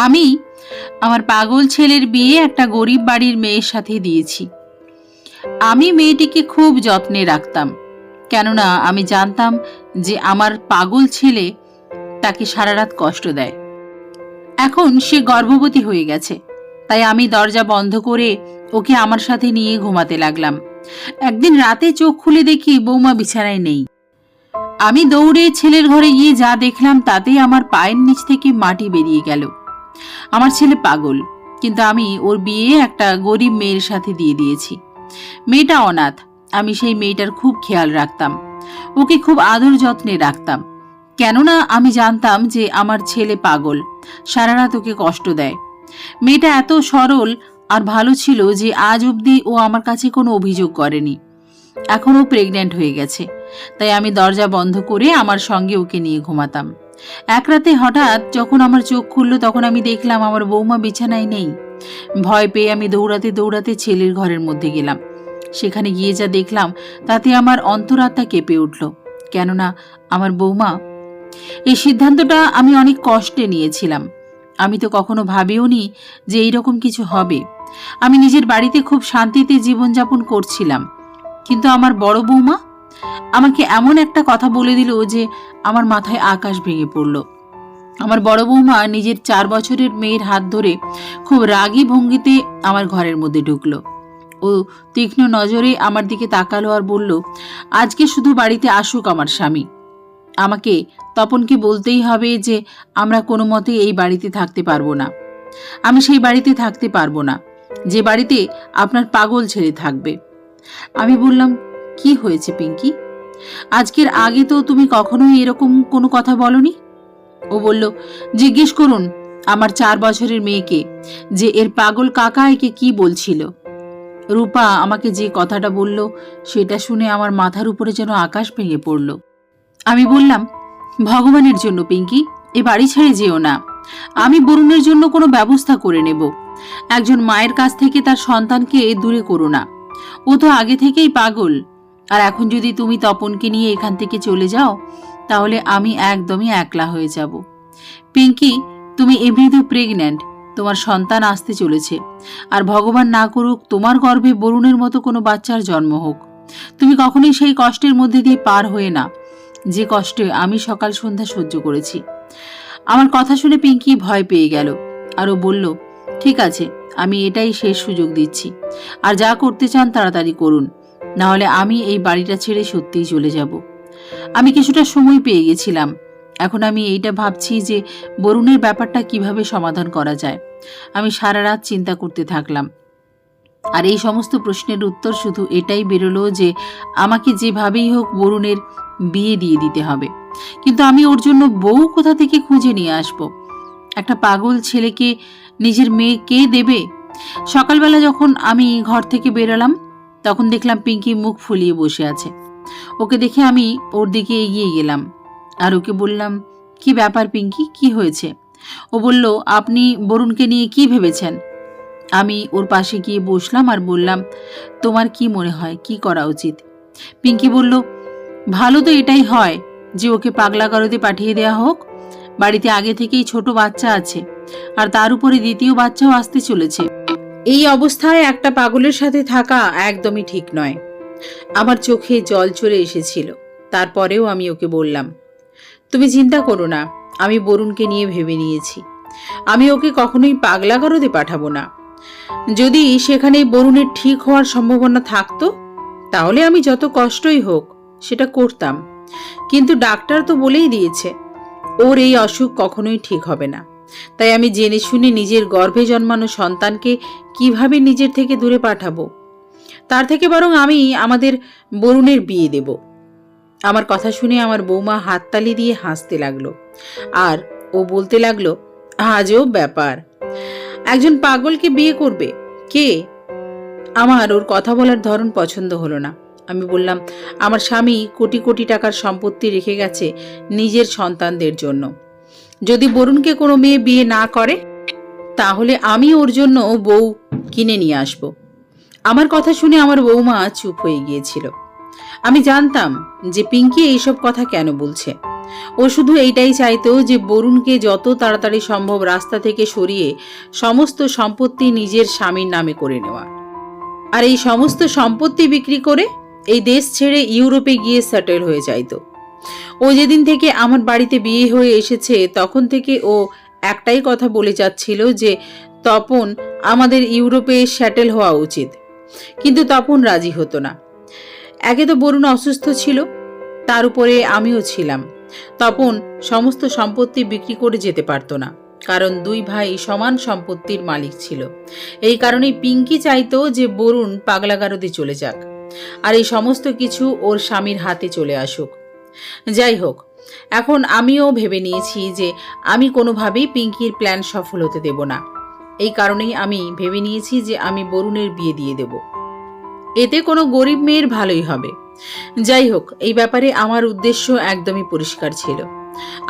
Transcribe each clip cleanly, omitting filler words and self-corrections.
আমি আমার পাগল ছেলের বিয়ে একটা গরিব বাড়ির মেয়ের সাথে দিয়েছি। আমি মেয়েটিকে খুব যত্নে রাখতাম, কেননা আমি জানতাম যে আমার পাগল ছেলে তাকে সারা রাত কষ্ট দেয়। এখন সে গর্ভবতী হয়ে গেছে, তাই আমি দরজা বন্ধ করে ওকে আমার সাথে নিয়ে ঘুমাতে লাগলাম। একদিন রাতে চোখ খুলে দেখি বৌমা বিছানায় নেই। আমি দৌড়ে ছেলের ঘরে গিয়ে যা দেখলাম তাতেই আমার পায়ের নিচ থেকে মাটি বেরিয়ে গেল। আমার ছেলে পাগল, কিন্তু আমি ওর বিয়ে একটা গরিব মেয়ের সাথে দিয়ে দিয়েছি। মেয়েটা অনাথ। আমি সেই মেয়েটার খুব খেয়াল রাখতাম, ওকে খুব আদর যত্নে রাখতাম, কেননা আমি জানতাম যে আমার ছেলে পাগল, সারা রাত ওকে কষ্ট দেয়। মেয়েটা এত সরল আর ভালো ছিল যে আজ অবধি ও আমার কাছে কোনো অভিযোগ করেনি। এখন ও প্রেগন্যান্ট হয়ে গেছে, তাই আমি দরজা বন্ধ করে আমার সঙ্গে ওকে নিয়ে ঘুমাতাম। এক রাতে হঠাৎ যখন আমার চোখ খুলল, তখন আমি দেখলাম আমার বৌমা বিছানায় নেই। ভয় পেয়ে আমি দৌড়াতে দৌড়াতে ছেলের ঘরের মধ্যে গেলাম। সেখানে গিয়ে যা দেখলাম তাতে আমার অন্তরাত্মা কেঁপে উঠল, কেননা আমার বৌমা। এই সিদ্ধান্তটা আমি অনেক কষ্টে নিয়েছিলাম। আমি তো কখনো ভাবিও নি যে এইরকম কিছু হবে। আমি নিজের বাড়িতে খুব শান্তিতে জীবনযাপন করছিলাম, কিন্তু আমার বড় বৌমা আমাকে এমন একটা কথা বলে দিল যে আমার মাথায় আকাশ ভেঙে পড়ল। আমার বড় বৌমা নিজের 4 বছরের মেয়ের হাত ধরে খুব রাগী ভঙ্গিতে আমার ঘরের মধ্যে ঢুকলো। ও তীক্ষ্ণ নজরে আমার দিকে তাকালো আর বলল, আজকে শুধু বাড়িতে আসুক আমার স্বামী। আমাকে তপনকে বলতেই হবে যে আমরা কোনো মতে এই বাড়িতে থাকতে পারবো না। আমি সেই বাড়িতে থাকতে পারবো না যে বাড়িতে আপনার পাগল ছেলে থাকবে। আমি বললাম, কি হয়েছে পিঙ্কি? আজকের আগে তো তুমি কখনোই এরকম কোনো কথা বলনি। ও বলল, জিজ্ঞেস করুন আমার 4 বছরের মেয়েকে যে এর পাগল কাকা একে কি বলছিল। রূপা আমাকে যে কথাটা বলল সেটা শুনে আমার মাথার উপরে যেন আকাশ ভেঙে পড়ল। আমি বললাম, ভগবানের জন্য পিঙ্কি, এ বাড়ি ছেড়ে যেও না। আমি বরুণের জন্য কোনো ব্যবস্থা করে নেব। একজন মায়ের কাছ থেকে তার সন্তানকে দূরে করো না। ও তো আগে থেকেই পাগল, আর এখন যদি তুমি তপনকে নিয়ে এখান থেকে চলে যাও তাহলে আমি একদমই একলা হয়ে যাব। পিঙ্কি, তুমি এমনিতেও প্রেগন্যান্ট, তোমার সন্তান আসতে চলেছে, আর ভগবান না করুক তোমার গর্ভে বরুণের মতো কোনো বাচ্চার জন্ম হোক। তুমি কখনোই সেই কষ্টের মধ্যে দিয়ে পার হয়ে না, যে কষ্টে আমি সকাল সন্ধ্যা সহ্য করেছি। আমার কথা শুনে পিঙ্কি ভয় পেয়ে গেল, আর ও বলল, ঠিক আছে, আমি এটাই শেষ সুযোগ দিচ্ছি, আর যা করতে চান তাড়াতাড়ি করুন, না হলে আমি এই বাড়িটা ছেড়ে সত্যিই চলে যাব। আমি কিছুটা সময় পেয়ে গেছিলাম। এখন আমি এইটা ভাবছি যে বরুণের ব্যাপারটা কিভাবে সমাধান করা যায়। আমি সারা রাত চিন্তা করতে থাকলাম, আর এই সমস্ত প্রশ্নের উত্তর শুধু এটাই বেরোলো যে আমাকে যেভাবেই হোক বরুণের বিয়ে দিয়ে দিতে হবে। কিন্তু আমি ওর জন্য বউ কোথা থেকে খুঁজে নিয়ে আসব? একটা পাগল ছেলেকে নিজের মেয়ে কে দেবে? সকালবেলা যখন আমি ঘর থেকে বেরোলাম তখন দেখলাম পিঙ্কি মুখ ফুলিয়ে বসে আছে। ওকে দেখে আমি ওর দিকে এগিয়ে গেলাম আর ওকে বললাম, কি ব্যাপার পিঙ্কি, কি হয়েছে? ও বলল, আপনি বরুণকে নিয়ে কি ভেবেছেন? আমি ওর পাশে গিয়ে বসলাম আর বললাম, তোমার কি মনে হয় কি করা উচিত? পিঙ্কি বলল, ভালো তো এটাই হয় যে ওকে পাগলাগারদে পাঠিয়ে দেওয়া হোক। বাড়িতে আগে থেকেই ছোট বাচ্চা আছে, আর তার উপরে দ্বিতীয় বাচ্চাও আসতে চলেছে। এই অবস্থায় একটা পাগলের সাথে থাকা একদমই ঠিক নয়। আমার চোখে জল চলে এসেছিল। তারপরেও আমি ওকে বললাম, তুমি চিন্তা করো না, আমি বরুণকে নিয়ে ভেবে নিয়েছি। আমি ওকে কখনোই পাগলাগারদে পাঠাবো না। যদি সেখানে বরুণের ঠিক হওয়ার সম্ভাবনা থাকতো তাহলে আমি যত কষ্টই হোক সেটা করতাম, কিন্তু ডাক্তার তো বলেই দিয়েছে ওর এই অসুখ কখনোই ঠিক হবে না। তাই আমি জেনে শুনে নিজের গর্ভে জন্মানো সন্তানকে কিভাবে নিজের থেকে দূরে পাঠাবো, তার থেকে বরং আমি আমাদের বরুণের বিয়ে দেব। আমার কথা শুনে আমার বৌমা হাততালি দিয়ে হাসতে লাগলো, আর ও বলতে লাগলো, আজব ব্যাপার, একজন পাগলকে বিয়ে করবে কে? আমার ওর কথা বলার ধরন পছন্দ হলো না। আমি বললাম, আমার স্বামী কোটি কোটি টাকার সম্পত্তি রেখে গেছে নিজের সন্তানদের জন্য। যদি বরুণকে কোনো মেয়ে বিয়ে না করে তাহলে আমি ওর জন্য বউ কিনে নিয়ে আসব। আমার কথা শুনে আমার বৌমা চুপ হয়ে গিয়েছিল। আমি জানতাম যে পিঙ্কি এইসব কথা কেন বলছে। ও শুধু এইটাই চাইতো যে বরুণকে যত তাড়াতাড়ি সম্ভব রাস্তা থেকে সরিয়ে সমস্ত সম্পত্তি নিজের স্বামীর নামে করে নেওয়া, আর এই সমস্ত সম্পত্তি বিক্রি করে এই দেশ ছেড়ে ইউরোপে গিয়ে সেটেল হয়ে যাইতো। ও যেদিন থেকে আমার বাড়িতে বিয়ে হয়ে এসেছে তখন থেকে ও একটাই কথা বলে যাচ্ছিল যে তপন আমাদের ইউরোপে সেটেল হওয়া উচিত, কিন্তু তপন রাজি হতো না। একে তো বরুণ অসুস্থ ছিল, তার উপরে আমিও ছিলাম। তপন সমস্ত সম্পত্তি বিক্রি করে যেতে পারতো না, কারণ দুই ভাই সমান সম্পত্তির মালিক ছিল। এই কারণেই পিঙ্কি চাইতো যে বরুণ পাগলাগারদে চলে যাক, আর এই সমস্ত কিছু ওর স্বামীর হাতে চলে আসুক। যাই হোক, এখন আমিও ভেবে নিয়েছি যে আমি কোনোভাবেই পিঙ্কির প্ল্যান সফল হতে দেব না। এই কারণেই আমি ভেবে নিয়েছি যে আমি বরুণের বিয়ে দিয়ে দেব, এতে কোনো গরিব মেয়ের ভালোই হবে। যাই হোক, এই ব্যাপারে আমার উদ্দেশ্য একদমই পরিষ্কার ছিল।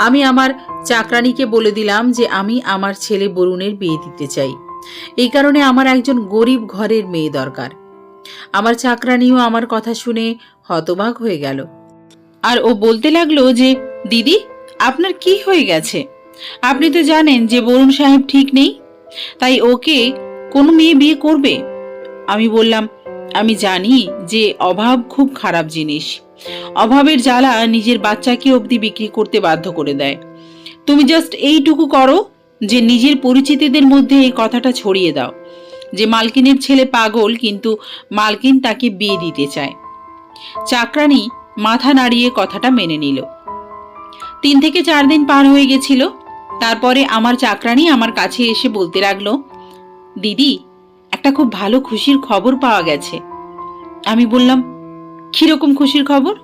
আমি আমার চাকরানিকে বলে দিলাম যে আমি আমার ছেলে বরুণের বিয়ে দিতে চাই। এই কারণে আমার একজন গরিব ঘরের মেয়ে দরকার। আমার চাকরানিও আমার কথা শুনে হতবাক হয়ে গেল, আর ও বলতে লাগলো যে দিদি, আপনার কি হয়ে গেছে? আপনি তো জানেন যে বরুণ সাহেব ঠিক নেই, তাই ওকে কোনো মেয়ে বিয়ে করবে? আমি বললাম, আমি জানি যে অভাব খুব খারাপ জিনিস। অভাবের জ্বালা নিজের বাচ্চাকে অবধি বিক্রি করতে বাধ্য করে দেয়। তুমি জাস্ট এইটুকু করো যে নিজের পরিচিতদের মধ্যে এই কথাটা ছড়িয়ে দাও যে মালকিনের ছেলে পাগল, কিন্তু মালকিন তাকে বিয়ে দিতে চায়। চাকরানি মাথা নাড়িয়ে কথাটা মেনে নিল। 3 থেকে 4 দিন পার হয়ে গেছিল। তারপরে আমার চাকরানি আমার কাছে এসে বলতে লাগলো, দিদি, একটা খুব ভালো খুশির খবর পাওয়া গেছে। আমি বললাম, কিরকম খুশির খবর?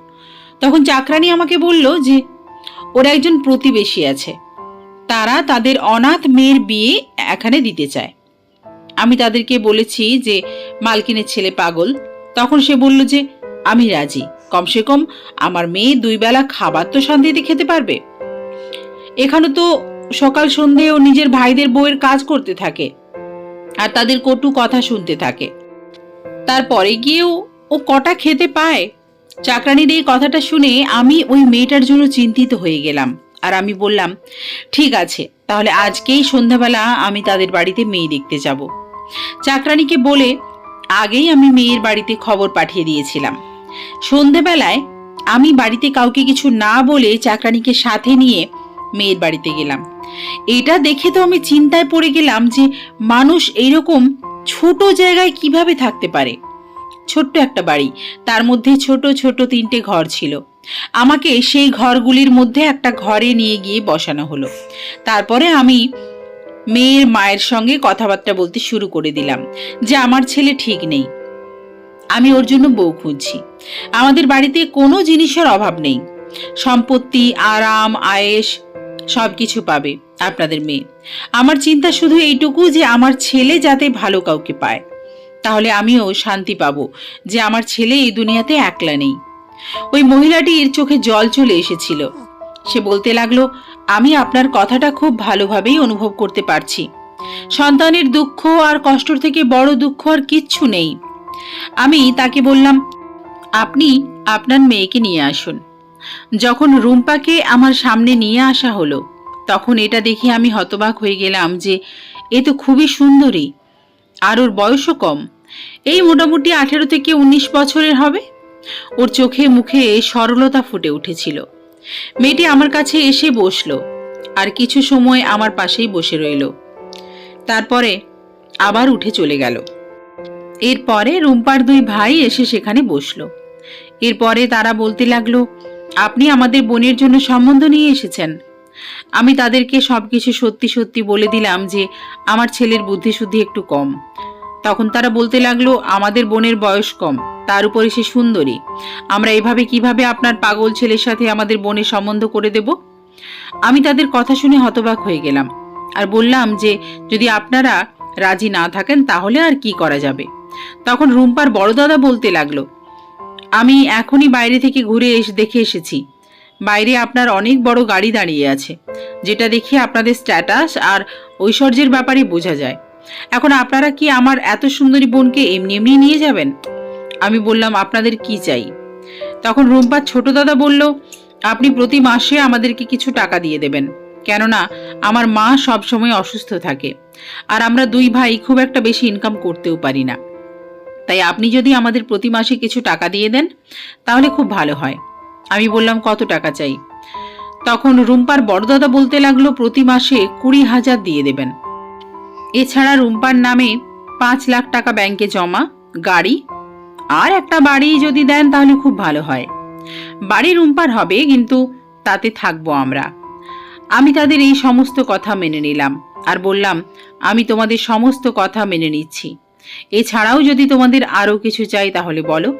তখন চাকরানি আমাকে বলল যে ওর একজন প্রতিবেশী আছে, তারা তাদের অনাথ মেয়ের বিয়ে এখানে দিতে চায়। আমি তাদেরকে বলেছি যে মালকিনের ছেলে পাগল। তখন সে বলল যে আমি রাজি, কমসে কম আমার মেয়ে 2 বেলা খাবার তো শান্তিতে খেতে পারবে। এখানে তো সকাল সন্ধে ও নিজের ভাইদের বউয়ের কাজ করতে থাকে আর তাদের কটু কথা শুনতে থাকে, তারপরে গিয়েও ও কটা খেতে পায়? চাকরানির এই কথাটা শুনে আমি ওই মেয়েটার জন্য চিন্তিত হয়ে গেলাম, আর আমি বললাম, ঠিক আছে, তাহলে আজকেই সন্ধ্যাবেলা আমি তাদের বাড়িতে মেয়ে দেখতে যাব। চাকরানিকে বলে আগেই আমি মেয়ের বাড়িতে খবর পাঠিয়ে দিয়েছিলাম। সন্ধ্যাবেলায় আমি বাড়িতে কাউকে কিছু না বলে চাকরানিকে সাথে নিয়ে মেয়ের বাড়িতে গেলাম। এটা দেখে তো আমি চিন্তায় পড়ে গেলাম যে মানুষ এইরকম ছোট জায়গায় কিভাবে থাকতে পারে। ছোট্ট একটা বাড়ি, তার মধ্যে ছোট ছোট 3টে ঘর ছিল। আমাকে সেই ঘরগুলির মধ্যে একটা ঘরে নিয়ে গিয়ে বসানো হলো। তারপরে আমি মেয়ের মায়ের সঙ্গে কথাবার্তা বলতে শুরু করে দিলাম যে আমার ছেলে ঠিক নেই, আমি ওর জন্য বউ খুঁজছি। আমাদের বাড়িতে কোনো জিনিসের অভাব নেই, সম্পত্তি, আরাম, আয়েশ সবকিছু পাবে আপনাদের মেয়ে। আমার চিন্তা শুধু এইটুকু যে আমার ছেলে যাতে ভালো কাউকে পায়, তাহলে আমিও শান্তি পাবো যে আমার ছেলে এই দুনিয়াতে একলা নেই। ওই মহিলাটির চোখে জল চলে এসেছিল। সে বলতে লাগলো, আমি আপনার কথাটা খুব ভালোভাবেই অনুভব করতে পারছি। সন্তানের দুঃখ আর কষ্টর থেকে বড় দুঃখ আর কিচ্ছু নেই। আমি তাকে বললাম, আপনি আপনার মেয়েকে নিয়ে আসুন। যখন রুম্পাকে আমার সামনে নিয়ে আসা হলো, তখন এটা দেখে আমি হতবাক হয়ে গেলাম যে এ তো খুবই সুন্দরী, আর ওর বয়সও কম, এই মোটামুটি 18 থেকে 19 বছরের হবে। ওর চোখে মুখে সরলতা ফুটে উঠেছিল। মেয়েটি আমার কাছে এসে বসলো আর কিছু সময় আমার পাশেই বসে রইল, তারপরে আবার উঠে চলে গেল। এরপরে রুম্পার 2 ভাই এসে সেখানে বসলো। এরপরে তারা বলতে লাগলো, আপনি আমাদের বোনের জন্য সম্বন্ধ নিয়ে এসেছেন। আমি তাদেরকে সবকিছু সত্যি সত্যি বলে দিলাম যে আমার ছেলের বুদ্ধিশুদ্ধি একটু কম। তখন তারা বলতে লাগলো, আমাদের বোনের বয়স কম, তার উপরে সে সুন্দরী, আমরা এভাবে কিভাবে আপনার পাগল ছেলের সাথে আমাদের বোনের সম্বন্ধ করে দেব? আমি তাদের কথা শুনে হতবাক হয়ে গেলাম আর বললাম যে যদি আপনারা রাজি না থাকেন তাহলে আর কি করা যাবে। তখন রুম্পার বড় দাদা বলতে লাগলো, আমি এখনই বাইরে থেকে ঘুরে দেখে এসেছি, বাইরে আপনার অনেক বড় গাড়ি দাঁড়িয়ে আছে, যেটা দেখে আপনাদের স্ট্যাটাস আর ঐশ্বর্যের ব্যাপারে বোঝা যায়। এখন আপনারা কি আমার এত সুন্দরী বোনকে এমনি এমনি নিয়ে যাবেন? আমি বললাম, আপনাদের কি চাই? তখন রুম্পার ছোট দাদা বলল, আপনি প্রতি মাসে আমাদেরকে কিছু টাকা দিয়ে দেবেন, কেননা আমার মা সব সময় অসুস্থ থাকে আর আমরা দুই ভাই খুব একটা বেশি ইনকাম করতেও পারি না। তাই আপনি যদি আমাদের প্রতি মাসে কিছু টাকা দিয়ে দেন তাহলে খুব ভালো হয়। আমি বললাম, কত টাকা চাই? তখন রুম্পার বড়দাদা বলতে লাগলো, প্রতি মাসে 20,000 দিয়ে দেবেন। এছাড়া রুম্পার নামে 5 লাখ টাকা ব্যাংকে জমা, গাড়ি আর একটা বাড়ি যদি দেন তাহলে খুব ভালো হয়। বাড়ি রুম্পার হবে, কিন্তু তাতে থাকবো আমরা। আমি তাদের এই সমস্ত কথা মেনে নিলাম আর বললাম, আমি তোমাদের সমস্ত কথা মেনে নিচ্ছি। এছাড়াও যদি তোমাদের আরও কিছু চাই তাহলে বলো।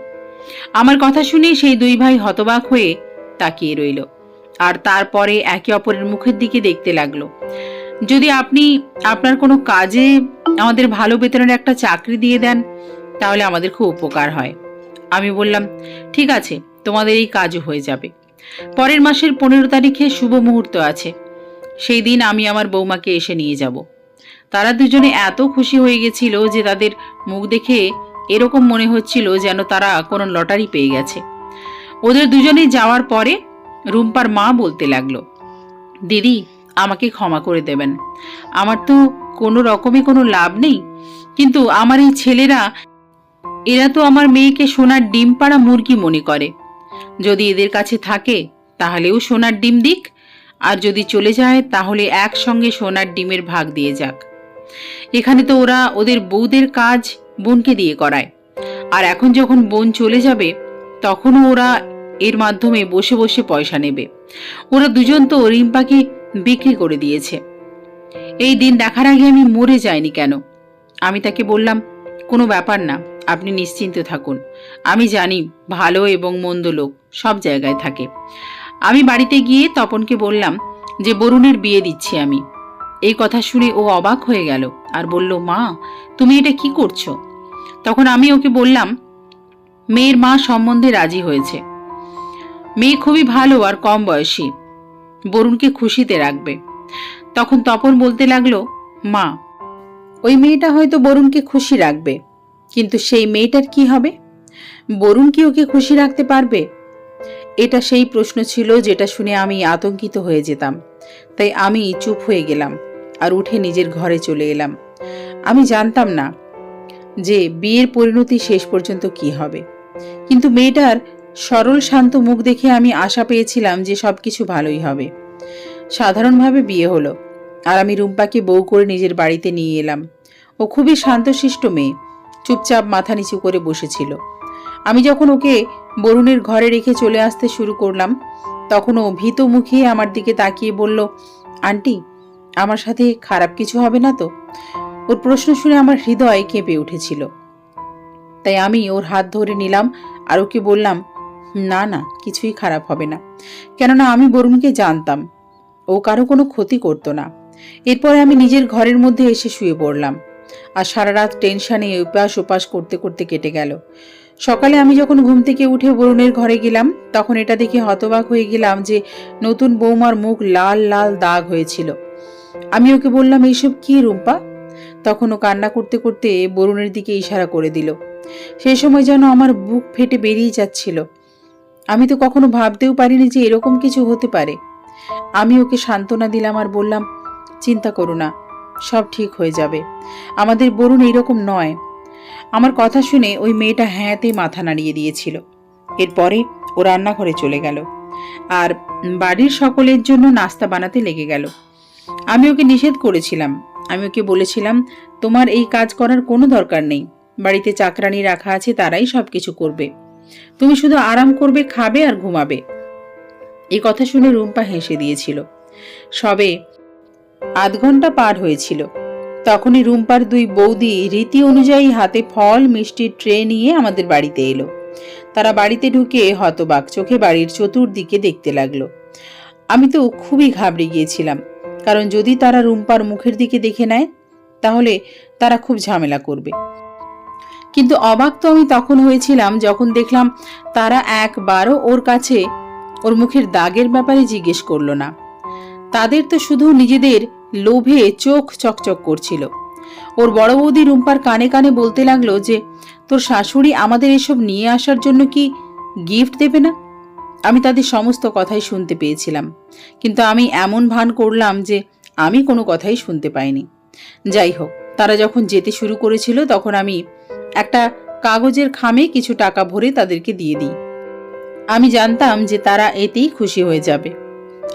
আমার কথা শুনে সেই দুই ভাই হতবাক হয়ে তাকিয়ে রইল আর তারপরে একে অপরের মুখের দিকে দেখতে লাগলো। যদি আপনি আপনার কোনো কাজে আমাদের ভালো বেতনের একটা চাকরি দিয়ে দেন তাহলে আমাদের খুব উপকার হয়। আমি বললাম, ঠিক আছে, তোমাদের এই কাজও হয়ে যাবে। পরের মাসের 15 তারিখে শুভ মুহূর্ত আছে, সেই দিন আমি আমার বৌমাকে এসে নিয়ে যাব। তারা দুজনে এত খুশি হয়ে গেছিল যে তাদের মুখ দেখে এরকম মনে হচ্ছিল যেন তারা কোনো লটারি পেয়ে গেছে। ওদের দুজনে যাওয়ার পরে রুম্পার মা বলতে লাগলো, দিদি, আমাকে ক্ষমা করে দেবেন, আমার তো কোনো রকমে কোনো লাভ নেই, কিন্তু আমার এই ছেলেরা, এরা তো আমার মেয়েকে সোনার ডিম পাড়া মুরগি মনে করে। যদি এদের কাছে থাকে তাহলেও সোনার ডিম দিক, আর যদি চলে যায় তাহলে একসঙ্গে সোনার ডিমের ভাগ দিয়ে যাক। এখানে তো ওরা ওদের বউদের কাজ বোনকে দিয়ে করায়, আর এখন যখন বোন চলে যাবে তখনও ওরা এর মাধ্যমে বসে বসে পয়সা নেবে। ওরা দুজন তো রিম্পাকে বিক্রি করে দিয়েছে। এই দিন দেখার আগে আমি মরে যাইনি কেন? আমি তাকে বললাম, কোনো ব্যাপার না, আপনি নিশ্চিন্ত থাকুন, আমি জানি ভালো এবং মন্দ লোক সব জায়গায় থাকে। আমি বাড়িতে গিয়ে তপনকে বললাম যে বরুণের বিয়ে দিচ্ছি আমি। এই কথা শুনে ও অবাক হয়ে গেল আর বলল, মা, তুমি এটা কি করছো? তখন আমি ওকে বললাম, মেয়ের মা সম্বন্ধে রাজি হয়েছে। মেয়ে খুবই ভালো আর কম বয়সী, বরুণকে খুশিতে রাখবে। তখন তপন বলতে লাগলো, মা, ওই মেয়েটা হয়তো বরুণকে খুশি রাখবে, কিন্তু সেই মেয়েটার কি হবে? বরুণ কি ওকে খুশি রাখতে পারবে? এটা সেই প্রশ্ন ছিল যেটা শুনে আমি আতঙ্কিত হয়ে যেতাম। তাই আমি চুপ হয়ে গেলাম আর উঠে নিজের ঘরে চলে এলাম। আমি জানতাম না যে বিয়ের পরিণতি শেষ পর্যন্ত কি হবে, কিন্তু মেয়েটার সরল শান্ত মুখ দেখে আমি আশা পেয়েছিলাম যে সবকিছু ভালোই হবে। সাধারণভাবে বিয়ে হলো আর আমি রুম্পাকে বউ করে নিজের বাড়িতে নিয়ে এলাম। ও খুবই শান্তশিষ্ট মেয়ে, চুপচাপ মাথা নিচু করে বসেছিল। আমি যখন ওকে বরুণের ঘরে রেখে চলে আসতে শুরু করলাম তখন ও ভীত মুখে আমার দিকে তাকিয়ে বলল, আন্টি, আমার সাথে খারাপ কিছু হবে না তো? ওর প্রশ্ন শুনে আমার হৃদয় কেঁপে উঠেছিল। তাই আমি ওর হাত ধরে নিলাম আর ওকে বললাম, না না, কিছুই খারাপ হবে না, কেননা আমি বরুণকে জানতাম, ও কারো কোনো ক্ষতি করতো না। এরপরে আমি নিজের ঘরের মধ্যে এসে শুয়ে পড়লাম আর সারা রাত টেনশনে উপাস উপাস করতে করতে কেটে গেল। সকালে আমি যখন ঘুম থেকে উঠে বরুণের ঘরে গেলাম তখন এটা দেখে হতবাক হয়ে গেলাম যে নতুন বৌমার মুখ লাল লাল দাগ হয়েছিল। আমি ওকে বললাম, এইসব কি রুম্পা? তখন ও কান্না করতে করতে বরুণের দিকে ইশারা করে দিল। সেই সময় যেন আমার বুক ফেটে বেরিয়ে যাচ্ছিল। আমি তো কখনো ভাবতেও পারিনি যে এরকম কিছু হতে পারে। আমি ওকে সান্ত্বনা দিলাম আর বললাম, চিন্তা করো না, সব ঠিক হয়ে যাবে, আমাদের বরুণ এইরকম নয়। আমার কথা শুনে ওই মেয়েটা হ্যাঁতে মাথা নাড়িয়ে দিয়েছিল। এরপরে ও রান্নাঘরে চলে গেল আর বাড়ির সকলের জন্য নাস্তা বানাতে লেগে গেল। আমি ওকে নিষেধ করেছিলাম। আমি ওকে বলেছিলাম, তোমার এই কাজ করার কোনো দরকার নেই, বাড়িতে চাকরানি রাখা আছে, তারাই সবকিছু করবে, তুমি শুধু আরাম করবে, খাবে আর ঘুমাবে। এই কথা শুনে রুম্পা হেসে দিয়েছিল। সবে আধ ঘন্টা পার হয়েছিল, তখনই রুম্পার দুই বৌদি রীতি অনুযায়ী হাতে ফল মিষ্টির ট্রে নিয়ে আমাদের বাড়িতে এলো। তারা বাড়িতে ঢুকে হতবাক চোখে বাড়ির চতুর্দিকে দেখতে লাগলো। আমি তো খুবই ঘাবড়ে গিয়েছিলাম, কারণ যদি তারা রুম্পার মুখের দিকে দেখে নেয় তাহলে তারা খুব ঝামেলা করবে। কিন্তু অবাক তো আমি তখন হয়েছিলাম যখন দেখলাম তারা একবারও ওর কাছে ওর মুখের দাগের ব্যাপারে জিজ্ঞেস করলো না। তাদের তো শুধু নিজেদের লোভে চোখ চকচক করছিল। ওর বড় বৌদি রুম্পার কানে কানে বলতে লাগলো যে তোর শাশুড়ি আমাদের এসব নিয়ে আসার জন্য কি গিফট দেবে না? আমি তাদের সমস্ত কথাই শুনতে পেয়েছিলাম, কিন্তু আমি এমন ভান করলাম যে আমি কোনো কথাই শুনতে পাইনি। যাই হোক, তারা যখন যেতে শুরু করেছিল তখন আমি একটা কাগজের খামে কিছু টাকা ভরে তাদেরকে দিয়ে দিই। আমি জানতাম যে তারা এতেই খুশি হয়ে যাবে।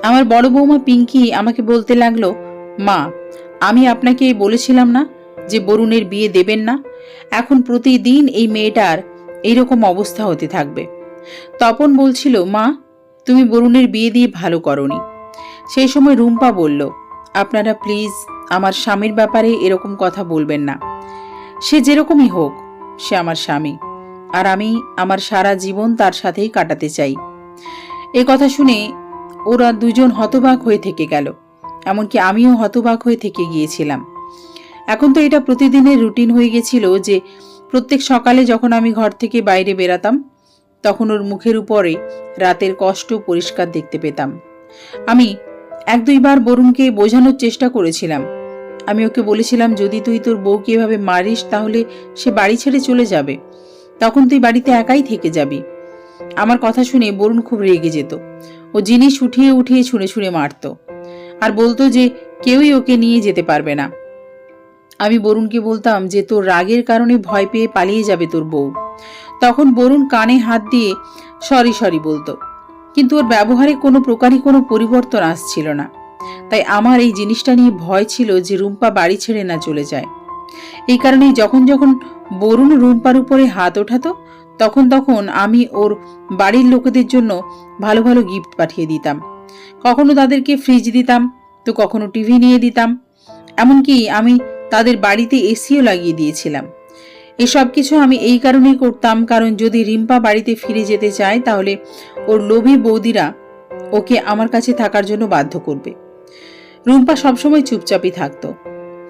আমার বড় বৌমা পিঙ্কি আমাকে বলতে লাগলো, মা, আমি আপনাকে বলেছিলাম না যে বরুণের বিয়ে দেবেন না? এখন প্রতিদিন এই মেয়েটার এইরকম অবস্থা হতে থাকবে। তপন বলছিল, মা, তুমি বরুণের বিয়ে দিয়ে ভালো করনি। সেই সময় রুম্পা বলল, আপনারা প্লিজ আমার স্বামীর ব্যাপারে এরকম কথা বলবেন না। সে যেরকমই হোক, সে আমার স্বামী, আর আমি আমার সারা জীবন তার সাথেই কাটাতে চাই। এই কথা শুনে ওরা দুজন হতবাক হয়ে থেকে গেল, এমনকি আমিও হতবাক হয়ে থেকে গিয়েছিলাম। এখন তো এটা প্রতিদিনের রুটিন হয়ে গেছিল যে প্রত্যেক সকালে যখন আমি ঘর থেকে বাইরে বেরাতাম তখন ওর মুখের উপরে রাতের কষ্ট পরিষ্কার দেখতে পেতাম। আমি এক দুইবার বরুণকে বোঝানোর চেষ্টা করেছিলাম। আমি ওকে বলেছিলাম, যদি তুই তোর বউকে এভাবে মারিস তাহলে সে বাড়ি ছেড়ে চলে যাবে, তখন তুই বাড়িতে একাই থেকে যাবি। আমার কথা শুনে বরুণ খুব রেগে যেত। ও জিনিস উঠিয়ে উঠিয়ে ছুঁড়ে ছুঁড়ে মারত আর বলতো যে কেউই ওকে নিয়ে যেতে পারবে না। আমি বরুণকে বলতাম যে তোর রাগের কারণে ভয় পেয়ে পালিয়ে যাবে তোর বউ। তখন বরুণ কানে হাত দিয়ে সরি সরি বলতো, কিন্তু ওর ব্যবহারে কোনো প্রকারই কোনো পরিবর্তন আসছিল না। তাই আমার এই জিনিসটা নিয়ে ভয় ছিল যে রুম্পা বাড়ি ছেড়ে না চলে যায়। এই কারণেই যখন যখন বরুণ রুম্পার উপরে হাত ওঠাতো তখন তখন আমি ওর বাড়ির লোকেদের জন্য ভালো ভালো গিফট পাঠিয়ে দিতাম। কখনো তাদেরকে ফ্রিজ দিতাম, তো কখনো টিভি নিয়ে দিতাম। এমনকি আমি তাদের বাড়িতে এসিও লাগিয়ে দিয়েছিলাম। এসব কিছু আমি এই কারণেই করতাম, কারণ যদি রিম্পা বাড়িতে ফিরে যেতে চায় তাহলে ওর লোভী বৌদিরা ওকে আমার কাছে থাকার জন্য বাধ্য করবে। রুম্পা সবসময় চুপচাপই থাকতো,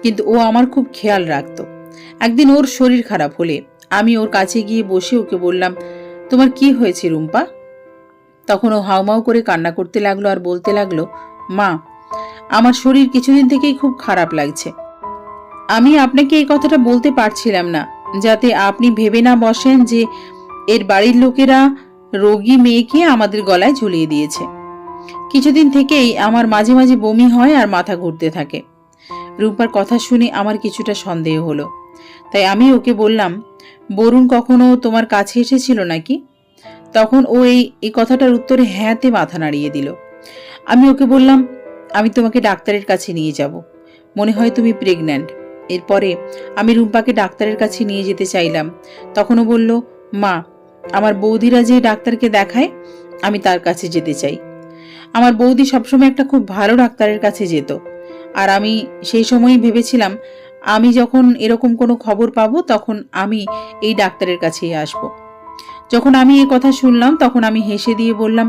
কিন্তু ও আমার খুব খেয়াল রাখতো। একদিন ওর শরীর খারাপ হলে আমি ওর কাছে গিয়ে বসে ওকে বললাম, তোমার কি হয়েছে রুম্পা? তখন ও হাউমাউ করে কান্না করতে লাগলো আর বলতে লাগলো, মা, আমার শরীর কিছুদিন থেকেই খুব খারাপ লাগছে। আমি আপনাকে এই কথাটা বলতে পারছিলাম না, যাতে আপনি ভেবে না বসেন যে এর বাড়ির লোকেরা রোগী মেয়েকে আমাদের গলায় ঝুলিয়ে দিয়েছে। কিছুদিন থেকেই আমার মাঝে মাঝে বমি হয় আর মাথা ঘুরতে থাকে। রুম্পার কথা শুনে আমার কিছুটা সন্দেহ হলো, তাই আমি ওকে বললাম, বরুণ কখনো তোমার কাছে এসেছিল নাকি? তখন ও এই কথাটার উত্তরে হ্যাঁতে মাথা নাড়িয়ে দিল। আমি ওকে বললাম, আমি তোমাকে ডাক্তারের কাছে নিয়ে যাব, মনে হয় তুমি প্রেগন্যান্ট। এরপরে আমি রুম্পাকে ডাক্তারের কাছে নিয়ে যেতে চাইলাম। তখন ও বলল, মা, আমার বৌদিরা যে ডাক্তারকে দেখায় আমি তার কাছে যেতে চাই। আমার বৌদি সবসময় একটা খুব ভালো ডাক্তারের কাছে যেত, আর আমি সেই সময়ই ভেবেছিলাম আমি যখন এরকম কোনো খবর পাবো তখন আমি এই ডাক্তারের কাছেই আসব। যখন আমি এই কথা শুনলাম তখন আমি হেসে দিয়ে বললাম,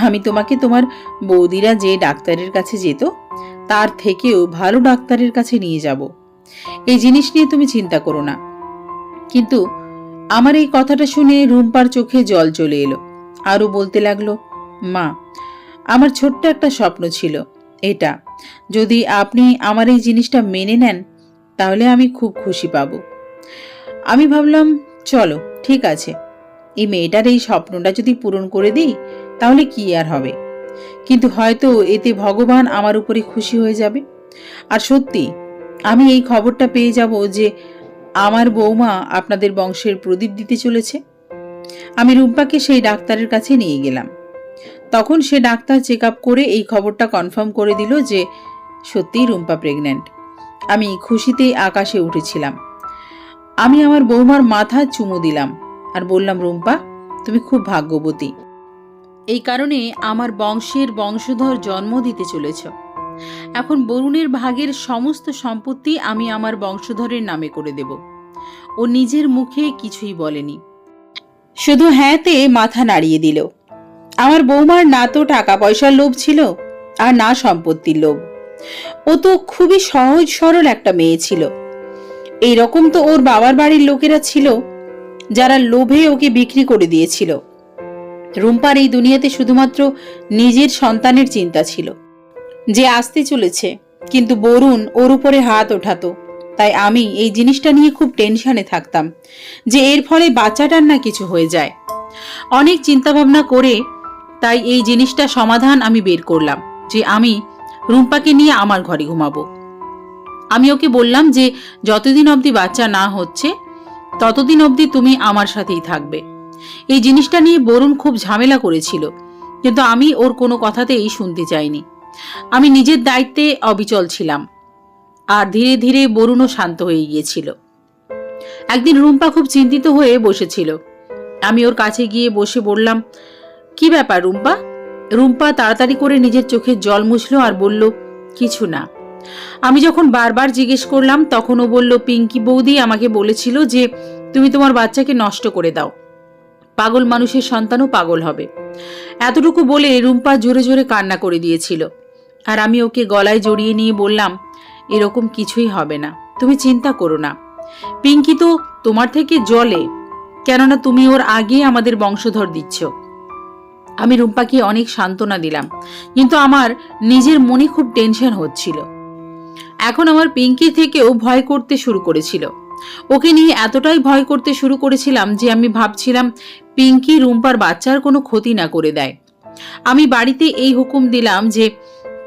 আমি তোমাকে তোমার বৌদিরা যে ডাক্তারের কাছে যেত তার থেকেও ভালো ডাক্তারের কাছে নিয়ে যাব। এই জিনিস নিয়ে তুমি চিন্তা করো না। কিন্তু আমার এই কথাটা শুনে রুম্পার চোখে জল চলে এলো। আরও বলতে লাগলো, মা, আমার ছোট্ট একটা স্বপ্ন ছিল এটা, যদি আপনি আমার এই জিনিসটা মেনে নেন তাহলে আমি খুব খুশি পাব। আমি ভাবলাম, চলো ঠিক আছে, এই মেয়েটার এই স্বপ্নটা যদি পূরণ করে দিই তাহলে কি আর হবে, কিন্তু হয়তো এতে ভগবান আমার উপরে খুশি হয়ে যাবে। আর সত্যি আমি এই খবরটা পেয়ে যাব যে আমার বৌমা আপনাদের বংশের প্রদীপ দিতে চলেছে। আমি রুম্পাকে সেই ডাক্তারের কাছে নিয়ে গেলাম। তখন সে ডাক্তার চেক আপ করে এই খবরটা কনফার্ম করে দিল যে সত্যিই রুম্পা প্রেগন্যান্ট। আমি খুশিতেই আকাশে উঠেছিলাম। আমি আমার বৌমার মাথা চুমু দিলাম আর বললাম, রুম্পা, তুমি খুব ভাগ্যবতী, এই কারণে আমার বংশের বংশধর জন্ম দিতে চলেছ। এখন বরুণের ভাগের সমস্ত সম্পত্তি আমি আমার বংশধরের নামে করে দেব। ও নিজের মুখে কিছুই বলেনি, শুধু হ্যাঁতে মাথা নাড়িয়ে দিল। আমার বৌমার না তো টাকা পয়সার লোভ ছিল আর না সম্পত্তির লোভ। ও তো খুবই সহজ সরল একটা মেয়ে ছিল। এইরকম তো ওর বাবার বাড়ির লোকেরা ছিল যারা লোভে ওকে বিক্রি করে দিয়েছিল। রুম্পার এই দুনিয়াতে শুধুমাত্র নিজের সন্তানের চিন্তা ছিল যে আসতে চলেছে, কিন্তু বরুণ ওর উপরে হাত ওঠাতো। তাই আমি এই জিনিসটা নিয়ে খুব টেনশনে থাকতাম যে এর ফলে বাচ্চাটার না কিছু হয়ে যায়। অনেক চিন্তা ভাবনা করে তাই এই জিনিসটা সমাধান আমি বের করলাম যে আমি রুম্পাকে নিয়ে আমার ঘরে ঘুমাবো। আমি ওকে বললাম যে যতদিন অবধি বাচ্চা না হচ্ছে ততদিন অবধি তুমি আমার সাথেই থাকবে। এই জিনিসটা নিয়ে বরুণ খুব ঝামেলা করেছিল, কিন্তু আমি ওর কোনো কথাতেই শুনতে চাইনি। আমি নিজের দায়িত্বে অবিচল ছিলাম, আর ধীরে ধীরে বরুণও শান্ত হয়ে গিয়েছিল। একদিন রুম্পা খুব চিন্তিত হয়ে বসেছিল। আমি ওর কাছে গিয়ে বসে বললাম, কি ব্যাপার রুম্পা? রুম্পা তাড়াতাড়ি করে নিজের চোখের জল মুছলো আর বলল, কিছু না। আমি যখন বারবার জিজ্ঞেস করলাম তখন ও বলল, পিঙ্কি বৌদি আমাকে বলেছিল যে তুমি তোমার বাচ্চাকে নষ্ট করে দাও, পাগল মানুষের সন্তানও পাগল হবে। এতটুকু বলে রুম্পা জোরে জোরে কান্না করে দিয়েছিল। আর আমি ওকে গলায় জড়িয়ে নিয়ে বললাম, এরকম কিছুই হবে না, তুমি চিন্তা করো না। পিঙ্কি তো তোমার থেকে জলে, কেননা তুমি ওর আগে আমাদের বংশধর দিচ্ছ। আমি রুম্পাকে অনেক সান্ত্বনা দিলাম, কিন্তু আমার নিজের মনে খুব টেনশন হচ্ছিল। এখন আমার পিঙ্কি থেকেও ভয় করতে শুরু করেছিল। ওকে নিয়ে এতটাই ভয় করতে শুরু করেছিলাম যে আমি ভাবছিলাম পিঙ্কি রুম্পার বাচ্চার কোনো ক্ষতি না করে দেয়। আমি বাড়িতে এই হুকুম দিলাম যে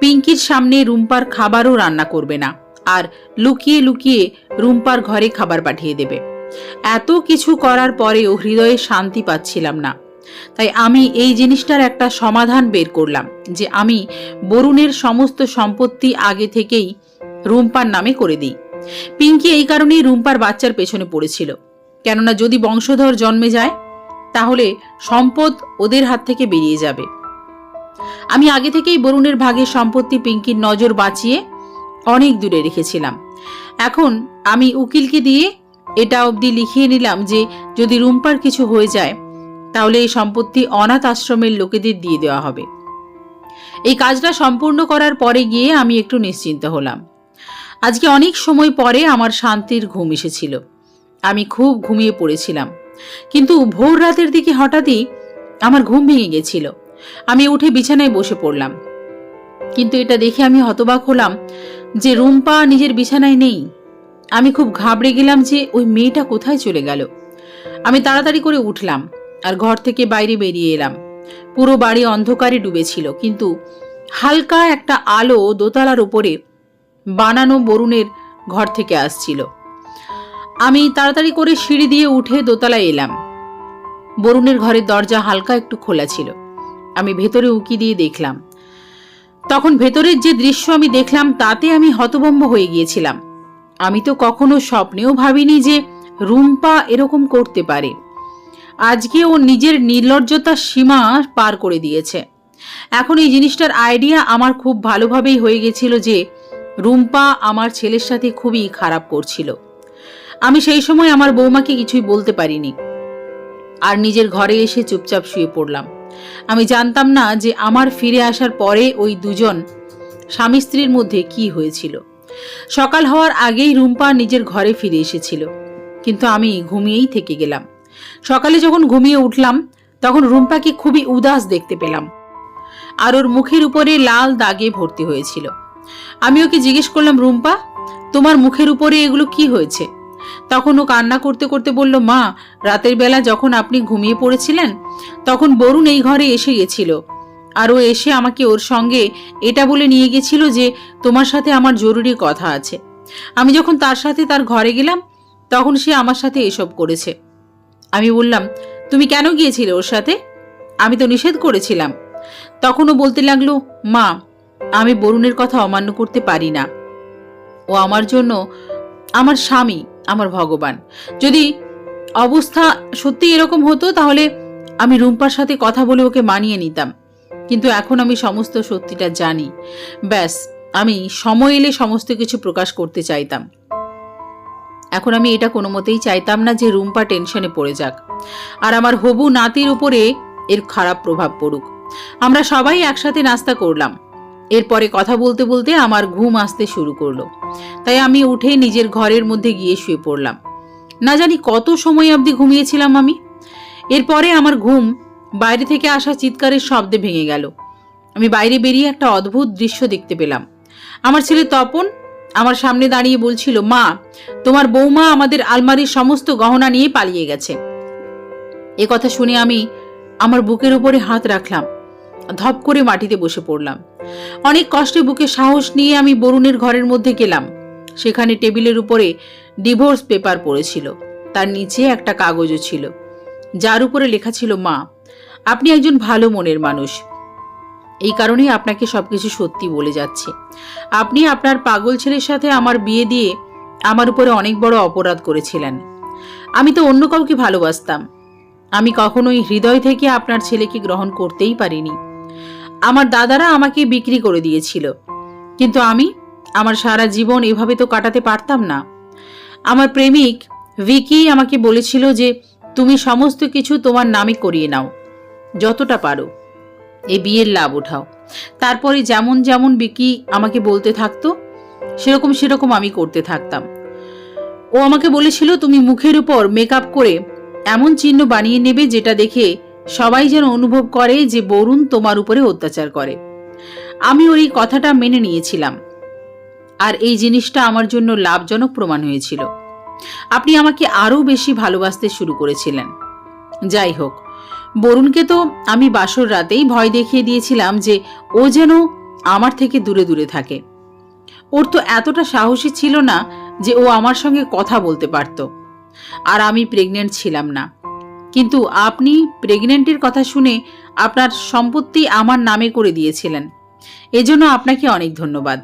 পিঙ্কির সামনে রুম্পার খাবারও রান্না করবে না, আর লুকিয়ে লুকিয়ে রুম্পার ঘরে খাবার পাঠিয়ে দেবে। এত কিছু করার পরেও হৃদয়ে শান্তি পাচ্ছিলাম না। তাই আমি এই জিনিসটার একটা সমাধান বের করলাম যে আমি বরুণের সমস্ত সম্পত্তি আগে থেকেই রুম্পার নামে করে দিই। পিঙ্কি এই কারণেই রুম্পার বাচ্চার পেছনে পড়েছিল, কেননা যদি বংশধর জন্মে যায় তাহলে সম্পদ ওদের হাত থেকে বেরিয়ে যাবে। আমি আগে থেকেই বরুণের ভাগের সম্পত্তি পিঙ্কির নজর বাঁচিয়ে অনেক দূরে রেখেছিলাম। এখন আমি উকিলকে দিয়ে এটা অবধি লিখিয়ে নিলাম যে যদি রুম্পার কিছু হয়ে যায় তাহলে এই সম্পত্তি অনাথ আশ্রমের লোকেদের দিয়ে দেওয়া হবে। এই কাজটা সম্পূর্ণ করার পরে গিয়ে আমি একটু নিশ্চিন্ত হলাম। আজকে অনেক সময় পরে আমার শান্তির ঘুম এসেছিল। আমি খুব ঘুমিয়ে পড়েছিলাম, কিন্তু ভোর রাতের দিকে হঠাৎই আমার ঘুম ভেঙে গেছিল। আমি উঠে বিছানায় বসে পড়লাম, কিন্তু এটা দেখে আমি হতবাক হলাম যে রুম্পা নিজের বিছানায় নেই। আমি খুব ঘাবড়ে গেলাম যে ওই মেয়েটা কোথায় চলে গেল। আমি তাড়াতাড়ি করে উঠলাম আর ঘর থেকে বাইরে বেরিয়ে এলাম। পুরো বাড়ি অন্ধকারে ডুবেছিল, কিন্তু হালকা একটা আলো দোতলার উপরে বানানো বরুণের ঘর থেকে আসছিল। আমি তাড়াতাড়ি করে সিঁড়ি দিয়ে উঠে দোতলায় এলাম। বরুণের ঘরের দরজা হালকা একটু খোলা ছিল। আমি ভেতরে উকি দিয়ে দেখলাম। তখন ভেতরের যে দৃশ্য আমি দেখলাম তাতে আমি হতভম্ব হয়ে গিয়েছিলাম। আমি তো কখনো স্বপ্নেও ভাবিনি যে রুম্পা এরকম করতে পারে। আজকে ও নিজের নির্লজ্জতার সীমা পার করে দিয়েছে। এখন এই জিনিসটার আইডিয়া আমার খুব ভালোভাবেই হয়ে গেছিল যে রুম্পা আমার ছেলের সাথে খুবই খারাপ করছিল। আমি সেই সময় আমার বৌমাকে কিছুই বলতে পারিনি, আর নিজের ঘরে এসে চুপচাপ শুয়ে পড়লাম। আমি জানতাম না যে আমার ফিরে আসার পরে ওই দুজন স্বামী স্ত্রীর মধ্যে কি হয়েছিল। সকাল হওয়ার আগেই রুম্পা নিজের ঘরে ফিরে এসেছিল, কিন্তু আমি ঘুমিয়েই থেকে গেলাম। সকালে যখন ঘুমিয়ে উঠলাম তখন রুম্পাকে খুবই উদাস দেখতে পেলাম, আর ওর মুখের উপরে লাল দাগে ভর্তি হয়েছিল। আমি ওকে জিজ্ঞেস করলাম, রুম্পা, তোমার মুখের উপরে এগুলো কি হয়েছে? তখন ও কান্না করতে করতে বলল, মা, রাতের বেলা যখন আপনি ঘুমিয়ে পড়েছিলেন তখন বরুণ এই ঘরে এসে গেছিল, আর ও এসে আমাকে ওর সঙ্গে এটা বলে নিয়ে গেছিল যে তোমার সাথে আমার জরুরি কথা আছে। আমি যখন তার সাথে তার ঘরে গেলাম তখন সে আমার সাথে এসব করেছে। আমি বললাম, তুমি কেন গিয়েছিলে ওর সাথে? আমি তো নিষেধ করেছিলাম। তখন ও বলতে লাগলো, মা, আমি বরুণের কথা অমান্য করতে পারি না। ও আমার জন্য আমার স্বামী, আমার ভগবান। যদি অবস্থা সত্যি এরকম হতো তাহলে আমি রুম্পার সাথে কথা বলে ওকে মানিয়ে নিতাম, কিন্তু এখন আমি সমস্ত সত্যিটা জানি। ব্যাস, আমি সময় এলে সমস্ত কিছু প্রকাশ করতে চাইতাম। এখন আমি এটা কোনো মতেই চাইতাম না যে রুম্পা টেনশনে পড়ে যাক, আর আমার হবু নাতির উপরে এর খারাপ প্রভাব পড়ুক। আমরা সবাই একসাথে নাস্তা করলাম। এরপরে কথা বলতে বলতে আমার ঘুম আসতে শুরু করলো, তাই আমি উঠে নিজের ঘরের মধ্যে গিয়ে শুয়ে পড়লাম। না জানি কত সময় অবধি ঘুমিয়েছিলাম আমি। এরপরে আমার ঘুম বাইরে থেকে আসা চিৎকারের শব্দে ভেঙে গেল। আমি বাইরে বেরিয়ে একটা অদ্ভুত দৃশ্য দেখতে পেলাম। আমার ছেলে তপন আমার সামনে দাঁড়িয়ে বলছিল, মা, তোমার বৌমা আমাদের আলমারির সমস্ত গহনা নিয়ে পালিয়ে গেছে। এ কথা শুনে আমি আমার বুকের উপরে হাত রাখলাম। ধপ করে মাটিতে বসে পড়লাম। অনেক কষ্টে বুকে সাহস নিয়ে আমি বরুণের ঘরের মধ্যে গেলাম। সেখানে টেবিলের উপরে ডিভোর্স পেপার পড়েছিল, তার নিচে একটা কাগজও ছিল, যার উপরে লেখা ছিল, মা, আপনি একজন ভালো মনের মানুষ, এই কারণেই আপনাকে সবকিছু সত্যি বলে যাচ্ছে। আপনি আপনার পাগল ছেলের সাথে আমার বিয়ে দিয়ে আমার উপরে অনেক বড় অপরাধ করেছিলেন। আমি তো অন্য কাউকে ভালোবাসতাম। আমি কখনোই হৃদয় থেকে আপনার ছেলেকে গ্রহণ করতেই পারিনি। আমার দাদারা আমাকে বিক্রি করে দিয়েছিল, কিন্তু আমি আমার সারা জীবন এভাবে তো কাটাতে পারতাম না। আমার প্রেমিক ভিকি আমাকে বলেছিল যে তুমি সমস্ত কিছু তোমার নামে করিয়ে নাও, যতটা পারো, এই বিয়ের লাভ উঠাও। তারপরে যেমন যেমন ভিকি আমাকে বলতে থাকতো সেরকম সেরকম আমি করতে থাকতাম। ও আমাকে বলেছিল তুমি মুখের উপর মেকআপ করে এমন চিহ্ন বানিয়ে নেবে যেটা দেখে সবাই যেন অনুভব করে যে বরুণ তোমার উপরে অত্যাচার করে। আমি ওর এই কথাটা মেনে নিয়েছিলাম, আর এই জিনিসটা আমার জন্য লাভজনক প্রমাণ হয়েছিল। আপনি আমাকে আরও বেশি ভালোবাসতে শুরু করেছিলেন। যাই হোক, বরুণকে তো আমি বাসর রাতেই ভয় দেখিয়ে দিয়েছিলাম যে ও যেন আমার থেকে দূরে দূরে থাকে। ওর তো এতটা সাহসী ছিল না যে ও আমার সঙ্গে কথা বলতে পারত। আর আমি প্রেগনেন্ট ছিলাম না, কিন্তু আপনি প্রেগনেন্টের কথা শুনে আপনার সম্পত্তি আমার নামে করে দিয়েছিলেন। এজন্য আপনাকে অনেক ধন্যবাদ।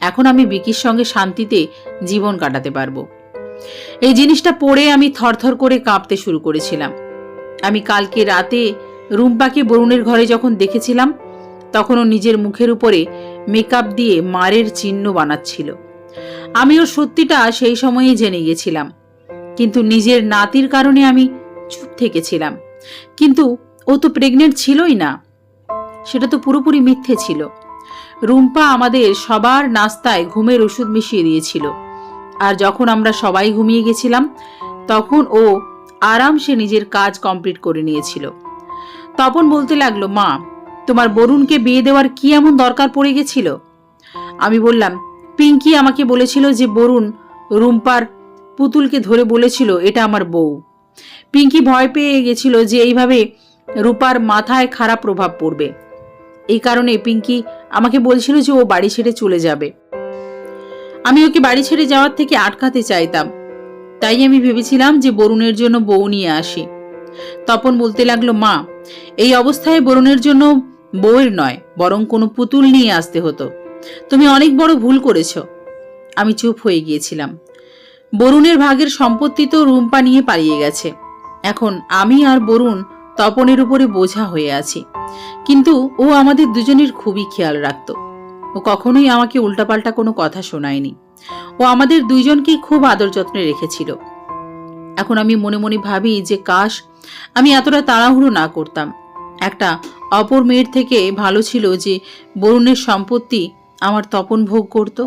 এখন আমি বিকির সঙ্গে শান্তিতে জীবন কাটাতে পারবো। এই জিনিসটা পড়ে আমি থরথর করে কাঁপতে শুরু করেছিলাম। আমি কালকে রাতে রুম্পাকে বরুণের ঘরে যখন দেখেছিলাম, তখন ও নিজের মুখের উপরে মেকআপ দিয়ে মারের চিহ্ন বানাচ্ছিল। আমি ওর সত্যিটা সেই সময়েই জেনে গেছিলাম, কিন্তু নিজের নাতির কারণে আমি চুপ থেকেছিলাম। কিন্তু ও তো প্রেগনেন্ট ছিলই না, সেটা তো পুরোপুরি মিথ্যে ছিল। রুম্পা আমাদের সবার নাস্তায় ঘুমের ওষুধ মিশিয়ে দিয়েছিল, আর যখন আমরা সবাই ঘুমিয়ে গেছিলাম তখন ও আরামসে নিজের কাজ কমপ্লিট করে নিয়েছিল। তপন বলতে লাগলো, মা, তোমার বরুণকে বিয়ে দেওয়ার কি এমন দরকার পড়ে গেছিল? আমি বললাম, পিঙ্কি আমাকে বলেছিল যে বরুণ রুম্পার পুতুলকে ধরে বলেছিল এটা আমার বউ। পিঙ্কি ভয় পেয়ে গেছিল যে এইভাবে রূপার মাথায় খারাপ প্রভাব পড়বে। এই কারণে পিঙ্কি আমাকে বলছিল যে ও বাড়ি ছেড়ে চলে যাবে। আমি ওকে বাড়ি ছেড়ে যাওয়ার থেকে আটকাতে চাইতাম, তাই আমি ভেবেছিলাম যে বরুণের জন্য বউ নিয়ে আসি। তপন বলতে লাগলো, মা, এই অবস্থায় বরুণের জন্য বউয়ের নয়, বরং কোনো পুতুল নিয়ে আসতে হতো। তুমি অনেক বড় ভুল করেছ। আমি চুপ হয়ে গিয়েছিলাম। বরুণের ভাগের সম্পত্তি তো রুম্পা নিয়ে পালিয়ে গেছে। এখন আমি আর বরুণ তপনের উপরে বোঝা হয়ে আছি। কিন্তু ও আমাদের দুজনের খুবই খেয়াল রাখত। ও কখনোই আমাকে উল্টাপাল্টা কোনো কথা শোনায়নি। ও আমাদের দুইজনকেই খুব আদর যত্নে রেখেছিল। এখন আমি মনে মনে ভাবি যে কাশ আমি এতটা তাড়াহুড়ো না করতাম। একটা অপর মেয়ের থেকে ভালো ছিল যে বরুণের সম্পত্তি আমার তপন ভোগ করত।